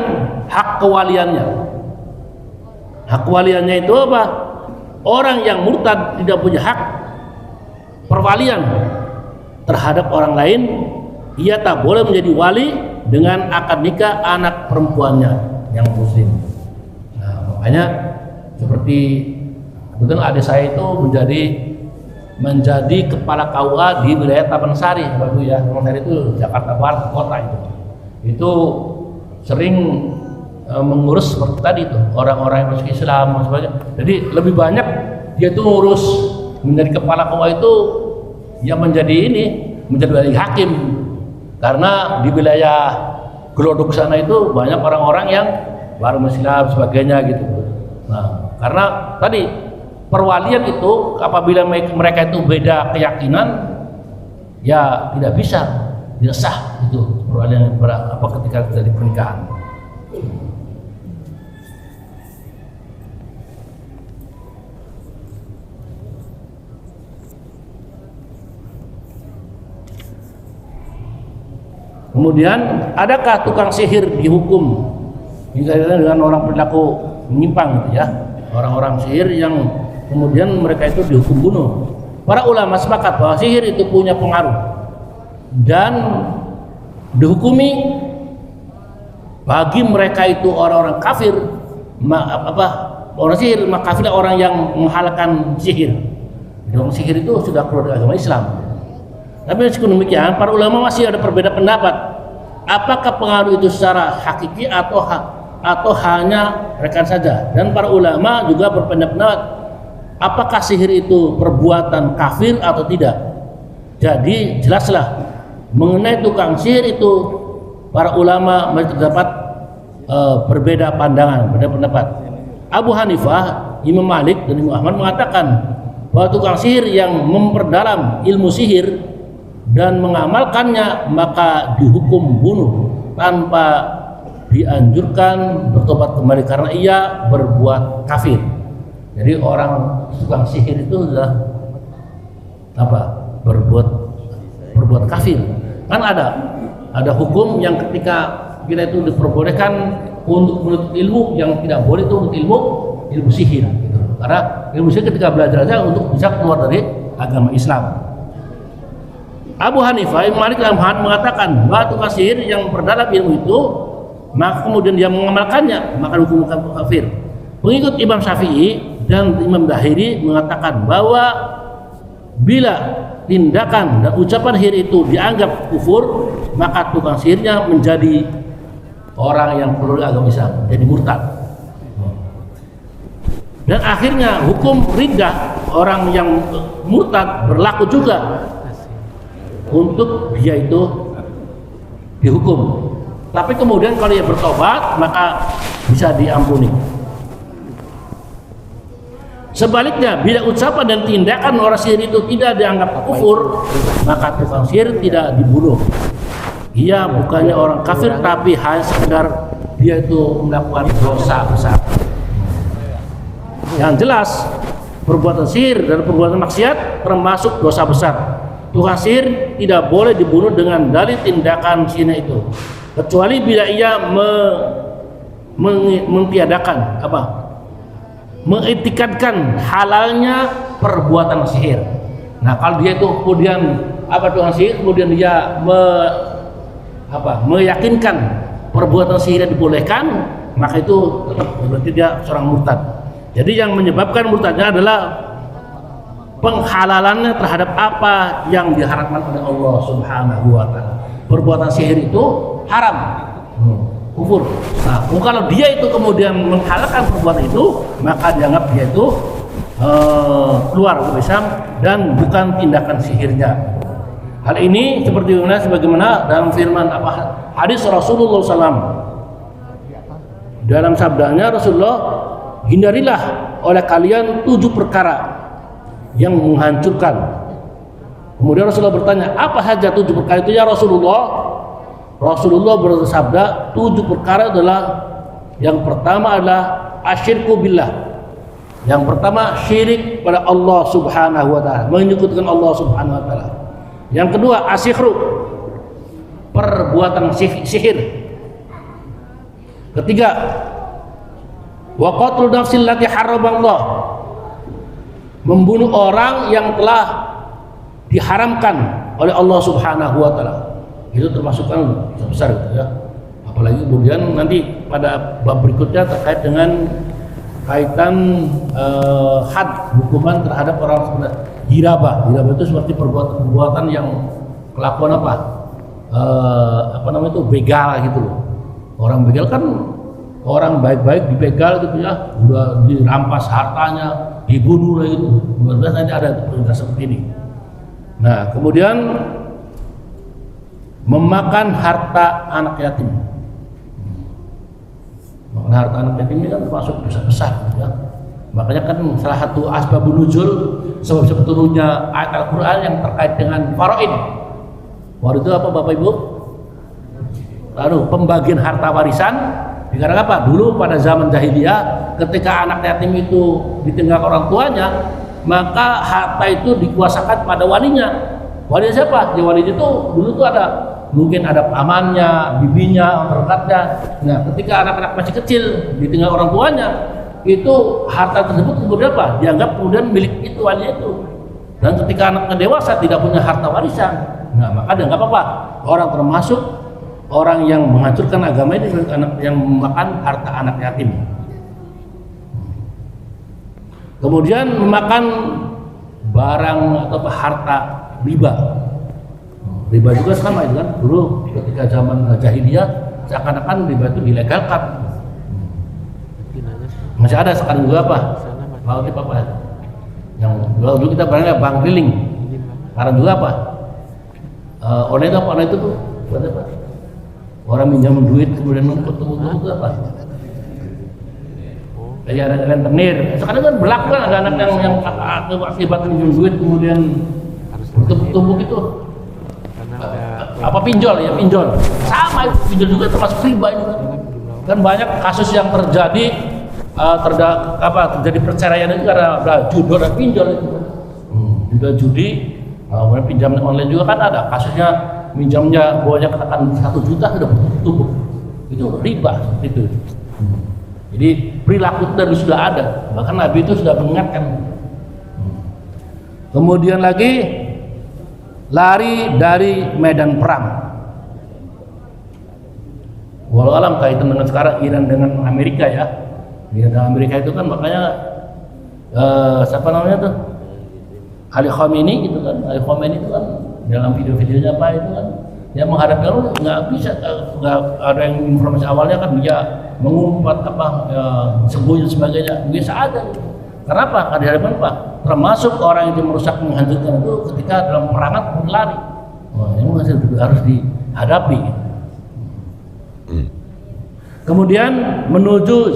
hak kewaliannya. Hak kewaliannya itu apa? Orang yang murtad tidak punya hak perwalian terhadap orang lain. Ia tak boleh menjadi wali dengan akad nikah anak perempuannya yang muslim. Nah, makanya seperti kebetulan adik saya itu menjadi kepala KUA di wilayah Taman Sari, Bapak ya. Taman Sari itu Jakarta Barat kota itu. Itu sering mengurus seperti tadi itu orang-orang yang masuk Islam dan sebagainya. Jadi lebih banyak dia itu ngurus menjadi kepala KUA itu yang menjadi wali hakim, karena di wilayah Glodok sana itu banyak orang-orang yang baru Islam sebagainya gitu. Nah, karena tadi perwalian itu apabila mereka itu beda keyakinan, ya tidak bisa, tidak sah itu perwalian ketika terjadi pernikahan. Kemudian adakah tukang sihir dihukum dengan orang perilaku menyimpang gitu ya, orang-orang sihir yang kemudian mereka itu dihukum bunuh? Para ulama sepakat bahwa sihir itu punya pengaruh dan dihukumi bagi mereka itu orang-orang kafir. Orang sihir maka kafir orang yang menghalalkan sihir. Orang sihir itu sudah keluar dari agama Islam. Tapi meskipun demikian, para ulama masih ada perbedaan pendapat. Apakah pengaruh itu secara hakiki atau hanya rekan saja? Dan para ulama juga berpendapat, apakah sihir itu perbuatan kafir atau tidak? Jadi jelaslah mengenai tukang sihir itu, para ulama masih terdapat berbeda pandangan, berbeda pendapat. Abu Hanifah, Imam Malik dan Imam Ahmad mengatakan bahwa tukang sihir yang memperdalam ilmu sihir dan mengamalkannya maka dihukum bunuh tanpa dianjurkan bertobat kembali karena ia berbuat kafir. Jadi orang tukang sihir itu sudah berbuat kafir. Kan ada hukum yang ketika kita itu diperbolehkan untuk menuntut ilmu, yang tidak boleh itu untuk ilmu sihir gitu. Karena ilmu sihir ketika belajar saja untuk bisa keluar dari agama Islam. Abu Hanifah, Imam Malik dan Ahmad mengatakan bahwa tukang sihir yang berdalam ilmu itu, maka kemudian dia mengamalkannya, maka hukum kafir. Pengikut Imam Syafi'i dan Imam Dahiri mengatakan bahwa bila tindakan dan ucapan sihir itu dianggap kufur, maka tukang sihirnya menjadi orang yang keluar dari agama Islam, jadi murtad. Dan akhirnya hukum riddah orang yang murtad berlaku juga untuk dia itu dihukum. Tapi kemudian kalau dia bertobat maka bisa diampuni. Sebaliknya, bila ucapan dan tindakan orang sihir itu tidak dianggap kufur, maka tukang sihir tidak dibunuh. Ia bukannya orang kafir, tapi hanya sekedar dia itu melakukan dosa besar. Yang jelas, perbuatan sihir dan perbuatan maksiat termasuk dosa besar. Tukang sihir tidak boleh dibunuh dengan dalil tindakan sihirnya itu, kecuali bila ia mentiadakan mengetikadkan halalnya perbuatan sihir. Nah, kalau dia itu kemudian tukang sihir kemudian dia meyakinkan perbuatan sihir dibolehkan, maka itu tetap berarti dia seorang murtad. Jadi yang menyebabkan murtadnya adalah penghalalannya terhadap apa yang diharamkan oleh Allah Subhanahu wa taala. Perbuatan sihir itu haram, kufur. Nah, kalau dia itu kemudian menghalalkan perbuatan itu, maka dianggap dia itu keluar dari Islam dan bukan tindakan sihirnya. Hal ini sebagaimana dalam firman hadis Rasulullah SAW, dalam sabdanya Rasulullah, hindarilah oleh kalian 7 perkara yang menghancurkan. Kemudian Rasulullah bertanya, apa saja 7 perkara itu ya Rasulullah? Rasulullah bersabda, 7 perkara adalah, yang pertama adalah asyirku billah. Yang pertama, syirik pada Allah Subhanahu wa taala, menyekutukan Allah Subhanahu wa taala. Yang kedua, asihru, perbuatan sihir. Ketiga, wa qatlul nafsil lati haramallah, membunuh orang yang telah diharamkan oleh Allah Subhanahu wa taala. Itu termasuk kan besar gitu ya. Apalagi kemudian nanti pada bab berikutnya terkait dengan kaitan had, hukuman terhadap orang sebenarnya hirabah. Hirabah itu seperti perbuatan yang kelakuan apa namanya itu, begal gitu loh. Orang begal kan orang baik-baik dibegal gitu ya, udah dirampas hartanya, dibunuh gitu. Kemudian nanti ada perintah seperti ini. Nah, kemudian memakan harta anak yatim. Memakan harta anak yatim ini kan termasuk dosa besar gitu ya. Makanya kan salah satu asbabun nuzul, sebab turunnya ayat Al-Qur'an yang terkait dengan faraid. Faraid itu apa Bapak Ibu? Lalu pembagian harta warisan. Dikarenakan apa? Dulu pada zaman jahiliyah, ketika anak yatim itu ditinggalkan orang tuanya, maka harta itu dikuasakan pada walinya. Walinya siapa? Ya walinya itu dulu tuh ada, mungkin ada pamannya, bibinya, terkatnya. Nah, ketika anak-anak masih kecil ditinggal orang tuanya, itu harta tersebut kemudian apa? Dianggap kemudian milik itu, walinya itu. Dan ketika anaknya dewasa tidak punya harta warisan, nah maka dianggap apa? Orang termasuk orang yang menghancurkan agama ini, anak yang memakan harta anak yatim. Kemudian memakan barang atau harta riba. Riba juga sama itu kan. Dulu ketika zaman jahiliyah seakan-akan riba itu dilegalkan. Masih ada sekarang juga apa? Kalau tip apa? Yang dulu kita barangnya bank keliling. Sekarang juga apa? Online apa? Online itu tuh buat apa? Orang minjam duit kemudian ketemu itu apa? Kayak ada rentenir. Sekarang kan berlaku kan ada anak yang akibat minjam duit kemudian bertumbuk itu. Apa pinjol ya, pinjol. Sama itu, pinjol juga termasuk riba itu kan. Banyak kasus yang terjadi terjadi perceraian itu karena judo dan pinjol itu. Juga judi, pinjam online juga kan ada kasusnya, minjamnya bawahnya katakan 1 juta sudah bertumbuk. Itu riba itu. Jadi perilaku dari sudah ada, bahkan Nabi itu sudah mengingatkan. Kemudian lagi lari dari medan perang. Walau alam kaitan dengan sekarang Iran dengan Amerika ya. Iran dengan Amerika itu kan makanya siapa namanya tuh? Ali Khamenei gitu kan. Ali Khamenei itu kan dalam video-videonya apa itu kan, yang menghadapi Allah nggak bisa, nggak ada yang informasi awalnya kan dia mengumpat apa sembunyi sebagainya bisa ada. Kenapa? Karena di hadapan apa? Termasuk orang yang merusak, menghancurkan itu ketika dalam perangan berlari. Ini harus dihadapi. Kemudian menuduh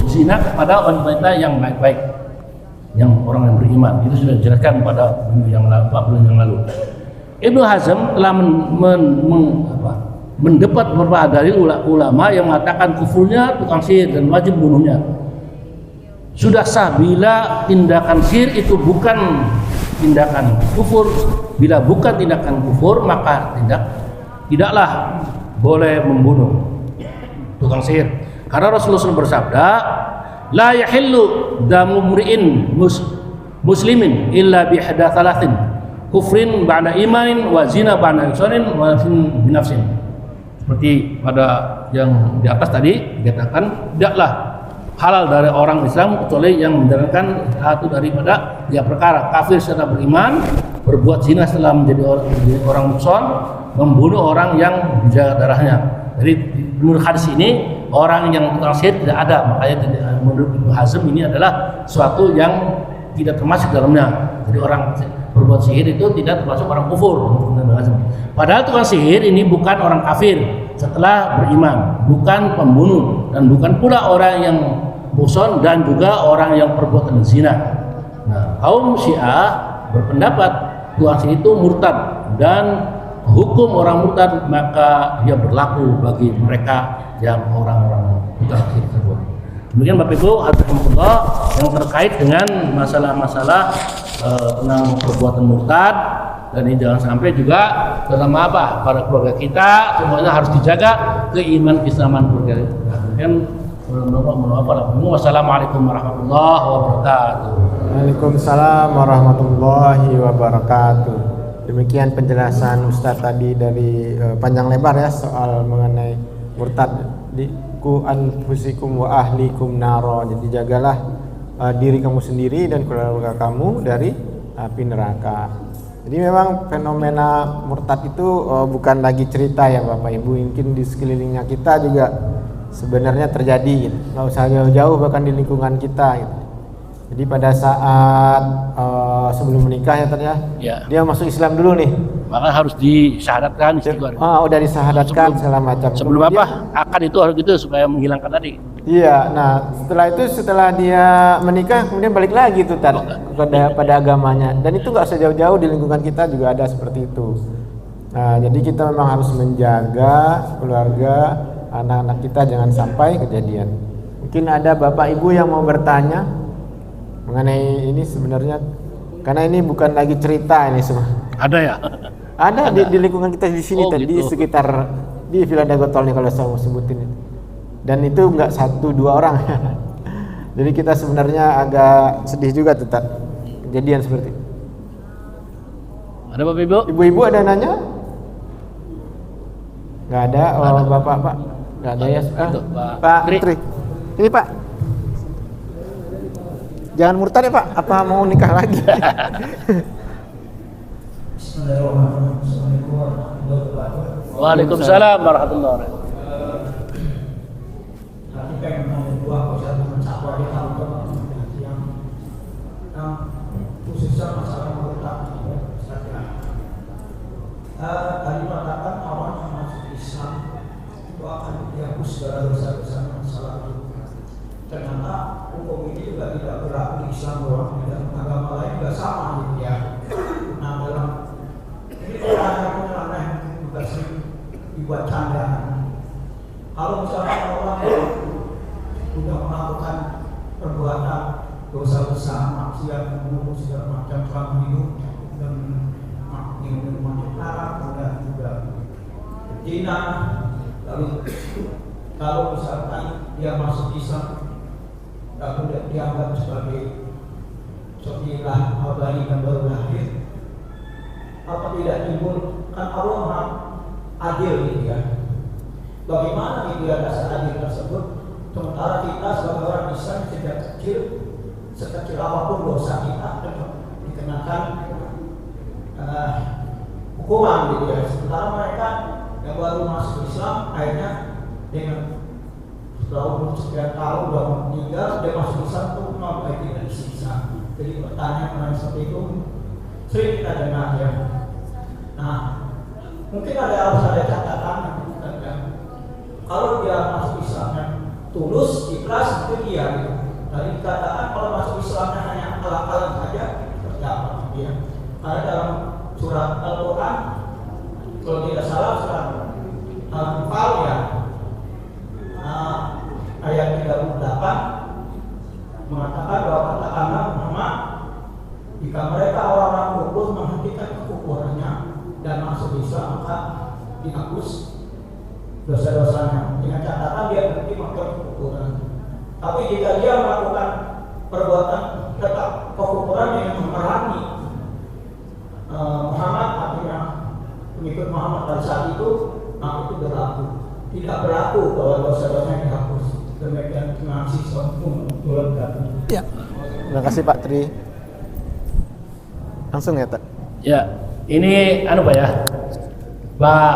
zina kepada wanita yang baik-baik, yang orang yang beriman. Itu sudah dijelaskan pada minggu yang lalu, 4 bulan yang lalu. Ibnu Hazm telah mendapat beberapa dalil ulama yang mengatakan kufurnya tukang sihir dan wajib bunuhnya. Sudah sah bila tindakan sihir itu bukan tindakan kufur. Bila bukan tindakan kufur, maka tidaklah boleh membunuh tukang sihir. Karena Rasulullah SAW bersabda, la yahillu damu mri'in muslimin illa bihda thalathin, kufrin ba'da imanin, wa zina ba'da ihsanin, wa sin binafsin. Seperti pada yang di atas tadi dikatakan, tidaklah halal dari orang Islam kecuali yang menjalankan satu daripada 3 perkara: kafir setelah beriman, berbuat zina setelah menjadi orang muhsan, membunuh orang yang dijaga darahnya. Jadi menurut hadis ini orang yang tukang sihir tidak ada, makanya menurut Ibnu Hazm ini adalah suatu yang tidak termasuk dalamnya. Jadi orang berbuat sihir itu tidak termasuk orang kufur. Padahal tukang sihir ini bukan orang kafir setelah beriman, bukan pembunuh. dan bukan pula orang yang muhsan dan juga orang yang perbuatan zina. Nah, kaum Syiah berpendapat puasa itu murtad dan hukum orang murtad maka dia berlaku bagi mereka yang orang-orang kafir tersebut. Demikian Bapak Ibu, alhamdulillah yang terkait dengan masalah-masalah tentang perbuatan murtad, dan ini jangan sampai juga terutama apa para keluarga kita semuanya harus dijaga keimanan keislaman keluarga kita. Kemudian wassalamualaikum warahmatullahi wabarakatuh. Waalaikumsalam warahmatullahi wabarakatuh. Demikian penjelasan Ustadz tadi dari panjang lebar ya soal mengenai murtad. Ku anfusikum wa ahlikum naro. Jadi jagalah diri kamu sendiri dan keluarga kamu dari api neraka. Jadi memang fenomena murtad itu bukan lagi cerita ya Bapak Ibu, mungkin di sekelilingnya kita juga sebenarnya terjadi gitu. Nggak usah jauh-jauh, bahkan di lingkungan kita gitu. Jadi pada saat sebelum menikah ya ternyata dia masuk Islam dulu nih, maka harus disyahadatkan istighfar. Udah disyahadatkan segala macam. Sebelum apa? Akad itu harus gitu supaya menghilangkan tadi. Iya, nah setelah dia menikah kemudian balik lagi tuh pada agamanya, dan itu nggak sejauh-jauh di lingkungan kita juga ada seperti itu. Nah, jadi kita memang harus menjaga keluarga, anak-anak kita jangan sampai kejadian. Mungkin ada Bapak Ibu yang mau bertanya mengenai ini sebenarnya, karena ini bukan lagi cerita ini semua. Ada ya? Ada. Di lingkungan kita di sini tadi gitu. di sekitar di Villa Dagotol nih kalau saya mau sebutin itu. Dan itu enggak 1-2 orang. Jadi kita sebenarnya agak sedih juga tetap kejadian seperti itu. Ada Bapak Ibu? Ibu-ibu ada nanya? Enggak ada. Oh, Bapak, Pak. Enggak ada ya. Pak Tri. Ini Pak. Jangan murtad ya Pak, apa mau nikah lagi? Waalaikumsalam warahmatullahi wabarakatuh. Khususnya masalah murtad tadi mengatakan orang yang masuk Islam itu akan dihapus segala dosa-dosa masa lalu. Ternyata hukum ini juga tidak berlaku di Islam doang, dan agama lain juga sama gitu ya. Nah, dalam ini pertanyaan yang juga sering dibuat candaan. Kalau misalnya orang yang sudah melakukan perbuatan dosa besar, maksiat, membunuh segala macam selama hidup, dan minuman haram, kemudian juga zina, lalu kalau misalkan dia masuk Islam lalu dianggap sebagai sepilah abadi yang baru lahir, apa tidak timbul kan Allah Maha adil gitu ya. Bagaimana gitu ya dasar adil tersebut, sementara kita sebagai orang Islam sejak kecil, sekecil apapun dosa kita tetap dikenakan hukuman gitu ya. Sementara mereka yang baru masuk Islam akhirnya dengan setelah sekian tahun udah meninggal, dia masuk Islam itu kenapa tidak disiksa. Jadi pertanyaan seperti itu sering kita dengar ya. Nah, mungkin harus ada catatan ya. Kalau dia masuk Islamnya tulus, ikhlas, itu dia gitu. Tadi dikatakan kalau masuk Islamnya hanya akal-akalan saja, seperti apa dia? Karena dalam surat Al-Quran, kalau tidak salah surat Al-Anfal ya, ayat 38 mengatakan bahwa katakanlah Muhammad, jika mereka orang-orang kufur menghentikan kekufurannya dan masuk Islam, maka dihapus dosa-dosanya dengan catatan dia berhenti melakukan kekufuran. Tapi jika dia melakukan perbuatan tetap kekufuran yang memerangi Muhammad, artinya pengikut Muhammad pada saat itu, maka itu berlaku. Tidak berlaku bahwa dosa-dosanya dihapus. Demikian terima kasih Ya. Terima kasih Pak Tri. Langsung ya Pak. Ya, ini Pak ya. Pak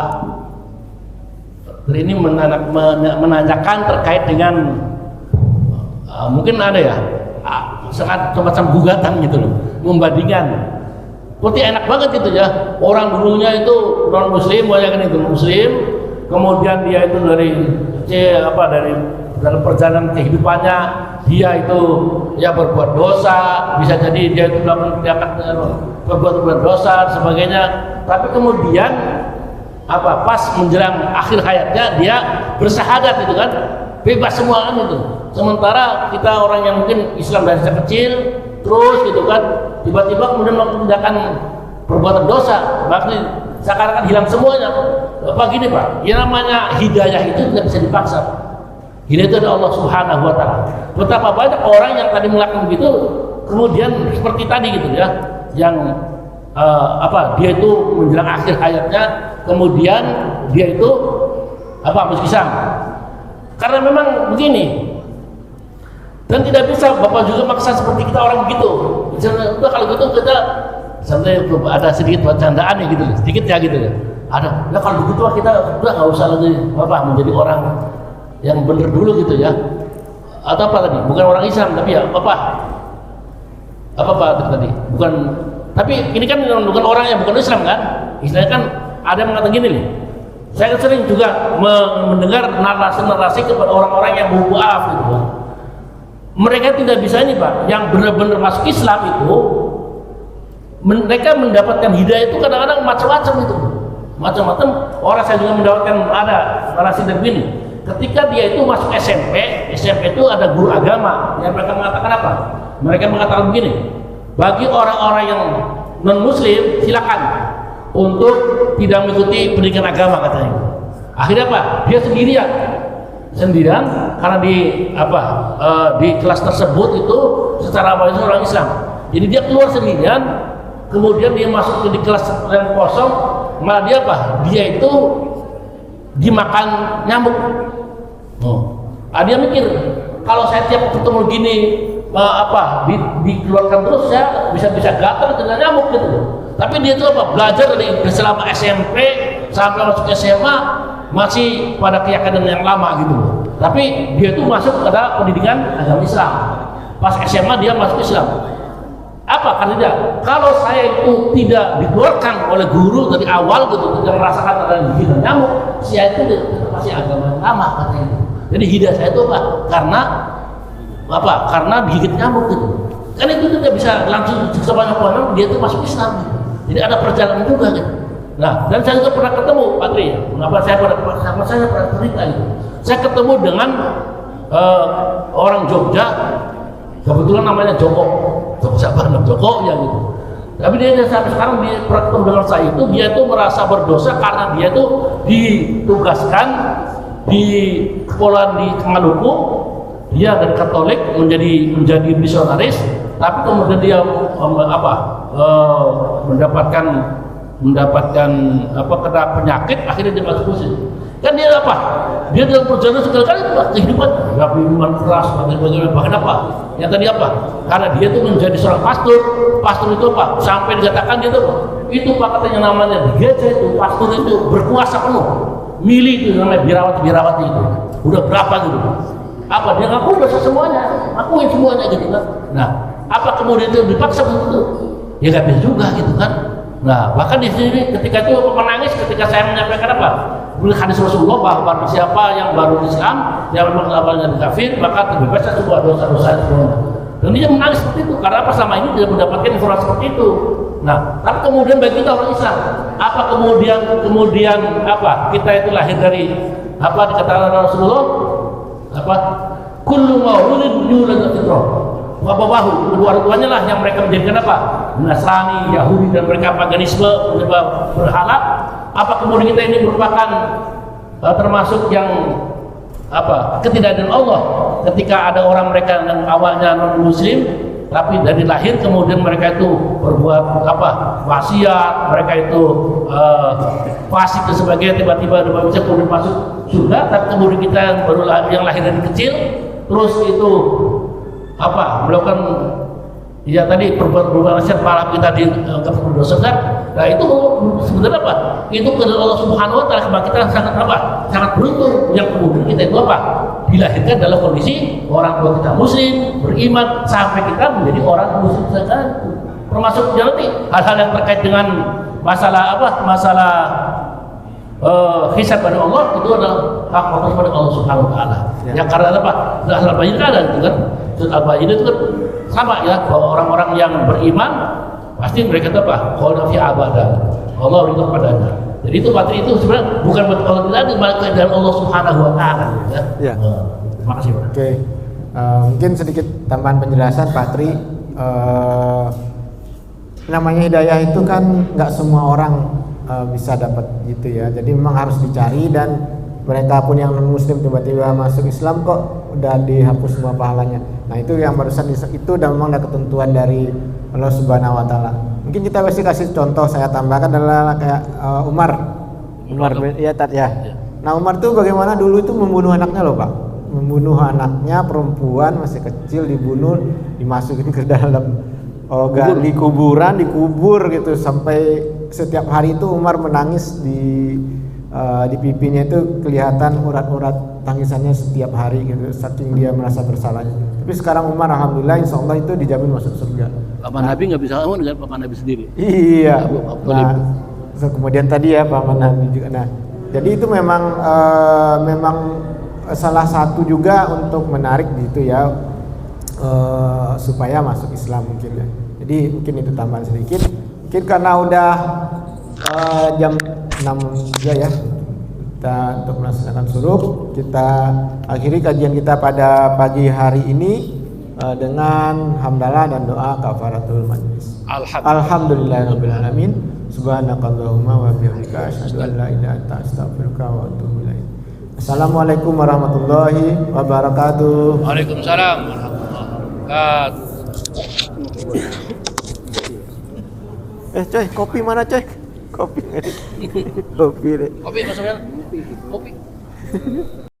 Tri ini menanyakan terkait dengan mungkin ada ya sangat semacam gugatan gitu loh, membandingkan. Seperti enak banget gitu ya, orang dulunya itu non muslim, banyak kan itu muslim, kemudian dia itu dari dalam perjalanan kehidupannya dia itu ya berbuat dosa, bisa jadi dia itu berbuat dosa dan sebagainya, tapi kemudian pas menjelang akhir hayatnya dia bersyahadat itu kan, bebas semua kan itu. Sementara kita orang yang mungkin Islam dari sejak kecil terus gitu kan, tiba-tiba kemudian melakukan tindakan perbuatan dosa, bahkan sekarang kan hilang semuanya. Gini Pak, yang namanya hidayah itu tidak bisa dipaksa. Hidayah itu ada Allah Subhanahu wa Ta'ala. Betapa banyak orang yang tadi melakukan begitu, kemudian seperti tadi gitu ya, yang dia itu menjelang akhir hayatnya, kemudian dia itu masuk Islam. Karena memang begini, dan tidak bisa Bapak juga maksa seperti kita orang begitu. Misalnya, udah kalau gitu kita sampai ada sedikit bercandaan ya gitu, sedikit ya gitu ya. Ada, ya kalau begitu kita udah nggak usah lagi menjadi orang yang benar dulu gitu ya. Atau apa tadi? Bukan orang Islam tapi ya apa tadi? Bukan. Tapi ini kan bukan orang yang bukan Islam kan? Istilahnya kan ada yang mengatakan gini nih. Saya sering juga mendengar narasi-narasi kepada orang-orang yang berbuat gitu. Mereka tidak bisa ini Pak, yang benar-benar masuk Islam itu mereka mendapatkan hidayah itu kadang-kadang macam-macam itu, macam-macam. Orang saya juga mendapatkan ada narasi dari begini, ketika dia itu masuk SMP itu ada guru agama yang mereka mengatakan apa? Mereka mengatakan begini, bagi orang-orang yang non muslim silakan untuk tidak mengikuti pendidikan agama katanya. Akhirnya apa? Dia sendirian karena di kelas tersebut itu secara awalnya orang Islam, jadi dia keluar sendirian. Kemudian dia masuk di kelas yang kosong, malah dia itu dimakan nyamuk. Dia mikir, kalau saya tiap ketemu gini dikeluarkan terus, saya bisa gatal dengan nyamuk gitu. Tapi dia itu belajar dari selama SMP sampai masuk SMA masih pada keyakinan yang lama gitu. Tapi dia itu masuk pada pendidikan agama Islam. Pas SMA dia masuk Islam. Karena kalau saya itu tidak dikeluarkan oleh guru dari awal gitu, tidak merasakan ada gigitan nyamuk, saya itu masih agama lama katanya. Jadi hidayah saya itu karena digigit nyamuk gitu. Kan itu tidak bisa langsung sebanyak-banyak dia itu masuk Islam gitu. Jadi ada perjalanan juga gitu. Nah, dan saya juga pernah ketemu Pak Tri, saya pernah cerita gitu. Saya ketemu dengan orang Jogja, kebetulan namanya Joko ya gitu. Tapi dia sampai sekarang dia ketemu dengan saya itu, dia itu merasa berdosa karena dia itu ditugaskan di kepulauan di Maluku, dia dari Katolik menjadi misionaris, tapi kemudian dia mendapatkan kena penyakit, akhirnya dia masuk Muslim. Kan dia dia dalam perjalanan sekali-kali kehidupan keras, bahkan yang tadi karena dia itu menjadi seorang pastor itu sampai dikatakan dia itu katanya namanya di gereja itu pastor itu berkuasa penuh, milih itu namanya birawati itu udah berapa gitu, dia ngaku udah semuanya, ngakuin semuanya gitu kan. Nah, kemudian itu dipaksa begitu, ya nggak bisa juga gitu kan. Nah, bahkan di sini ketika itu menangis ketika saya menyampaikan hadis Rasulullah bahwa siapa yang baru Islam, yang memang awalnya kafir, maka terbebaskan sebuah dosa-dosa semuanya. Dan dia menangis seperti itu karena selama ini tidak mendapatkan informasi seperti itu. Nah, tapi kemudian bagi kita orang Islam, kemudian kita itu lahir dari dikatakan Rasulullah kullu mauludin yuladu fitrah. Wabawahu, kedua-duanya lah yang mereka menjadikan Nasrani, Yahudi, dan mereka paganisme, berhala. Kemudian kita ini merupakan termasuk yang ketidakadilan Allah ketika ada orang mereka yang awalnya non muslim tapi dari lahir kemudian mereka itu berbuat maksiat, mereka itu fasik dan sebagainya, tiba-tiba bisa kemudian masuk surga. Tapi kemudian kita yang lahir dari kecil terus itu melakukan tadi perbuatan maksiat, malah kita dianggap berdosa besar. Nah, itu sebenarnya itu kepada Allah Subhanahu wa Ta'ala. Kita sangat sangat beruntung yang kemudian kita itu dilahirkan dalam kondisi orang tua kita muslim, beriman, sampai kita menjadi orang muslim saja. Termasuk nanti hal-hal yang terkait dengan masalah hisab pada Allah itu adalah hak fokus pada Allah Subhanahu wa taala. Ya karena apa? Surat Al-Baqarah ada gitu kan. Surat Al-Baqarah itu kan sama ya bahwa orang-orang yang beriman pasti mereka itu apa? Khalid fi abadah. Allah ridho padanya. Jadi itu materi itu sebenarnya bukan buat Allah tidak ada, melainkan dari Allah Subhanahu wa taala ya. Ya. Terima kasih Pak. Oke. Mungkin sedikit tambahan penjelasan Pak Tri. Namanya hidayah itu kan nggak semua orang bisa dapat gitu ya. Jadi memang harus dicari, dan mereka pun yang non muslim tiba-tiba masuk Islam kok udah dihapus semua pahalanya. Nah itu yang barusan itu dan memang ada ketentuan dari Allah Subhanahu wa taala. Mungkin kita pasti kasih contoh, saya tambahkan adalah kayak Umar ya Tat ya. Nah Umar tuh bagaimana dulu itu membunuh anaknya loh Pak. Membunuh anaknya perempuan masih kecil, dibunuh, dimasukin ke dalam gali kuburan, dikubur gitu, sampai setiap hari itu Umar menangis di pipinya itu kelihatan urat-urat tangisannya setiap hari gitu, saking dia merasa bersalahnya. Tapi sekarang Umar alhamdulillah insya Allah itu dijamin masuk surga. Paman Nabi nggak bisa ngomong dengan paman Nabi sendiri. Iya. Nah, kemudian tadi ya paman Nabi juga. Nah, jadi itu memang salah satu juga untuk menarik gitu ya, supaya masuk Islam mungkin ya. Jadi mungkin itu tambahan sedikit. Mungkin karena udah jam 6 ya kita untuk melaksanakan suruh, kita akhiri kajian kita pada pagi hari ini dengan hamdalah dan doa kafaratul majlis. Alhamdulillahirabbil alamin. Subhanakallahumma wa bihamdika asyhadu an la ilaha illa anta astaghfiruka wa atubu ilaik. Assalamualaikum warahmatullahi wabarakatuh. Waalaikumsalam warahmatullahi wabarakatuh. Coy, kopi mana coy? Kopi. Kopi deh. Kopi maksudnya? Kopi.